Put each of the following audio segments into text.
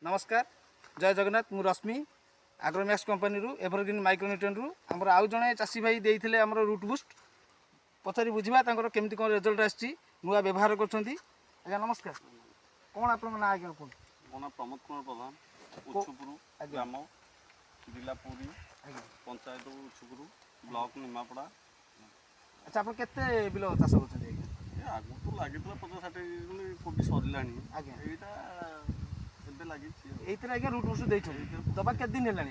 नमस्कार जय जगन्नाथ मु रश्मि आग्रोमैक्स कंपनी रु एवरग्रीन माइक्रोन्यूट्रिएंट रु आमर आउ जड़े चाषी भाई देते आम रूट बुस्ट पचारि बुझा केमती कौन रिजल्ट आसी नुआ व्यवहार कर नमस्कार कौन आप ना आज्ञा कौन मो ना प्रमोद कुमार प्रधान उच्छुपुर ग्राम जिला पुरी पंचायत उच्छुपुर ब्लॉक निमापड़ा। अच्छा आप केते बिल चाष कर आगु तो लगे 50-60 कोटी सरला आज्ञा लगे आज्ञा रूट बुस्ट दे दबा के दिन है आज्ञा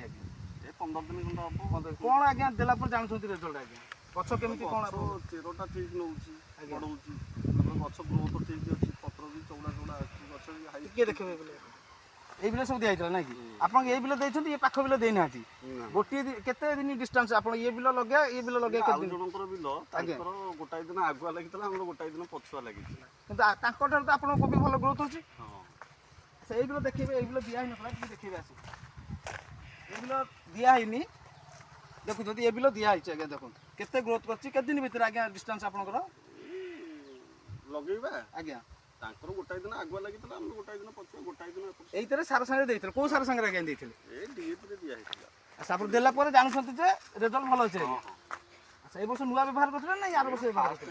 15 दिन खंड हम कौन आज्ञा देला जानते रिजल्ट आज्ञा गछ केमती कौन चेरटा ठीक नौ बढ़ाऊँ गछ ग्रोथ ठीक अच्छी पत्र भी चौड़ा चौड़ा गछ भी हाई किए देखिए ये बिल सब दिखाई ना कि आप ये बिल देखते ये पाख बिल देना गोटे केते दिन डिस्टेंस आप ये बिल लगे ये बिल लगे जनकर बिल गोटाए दिन आगुआ लगी गोटाए दिन पछुआ लगी तो आप कोबी भल ग्रोथ अच्छी ये बिल देखिए ये बिल दिया ना देखिए आस ये बिल दिखाई देखुं ये बिल दिखाई आज्ञा देखो केते ग्रोथ कर दिन भितर आज्ञा डिस्टेंस आपंकर लगेगा आज्ञा तांकर गोटाए दिन आगुआ लगी गोटाए दिन पछुआ गोटाए दिन ये सार सांगे देते कौ सार सांगे आज्ञा देते ए डीएपी दिया अच्छा आप देला जानते जे रिजल्ट भल अच्छे अच्छा ये वर्ष नुआ व्यवहार करते ना यार वर्ष फास्ट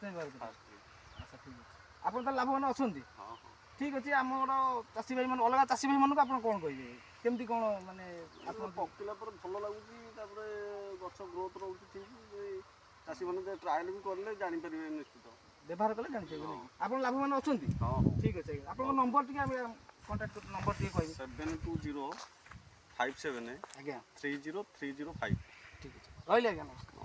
टाइम व्यवहार अच्छा ठीक है आप लाभवान अच्छा ठीक अच्छे आम चाषी भाई मान अलग चाषी भाई मानक आप कौन कहे केमती कौन माने आप पकला पर भल लगुच गछ ग्रोथ रोच ठीक चाषी मैंने ट्रायल भी करेंगे जापर निश्चित व्यवहार कले जानते आप लाभवान अच्छा ठीक अच्छे आप number T contact number T कह 72057 आज्ञा 30305 ठीक है रही आज्ञा नमस्कार।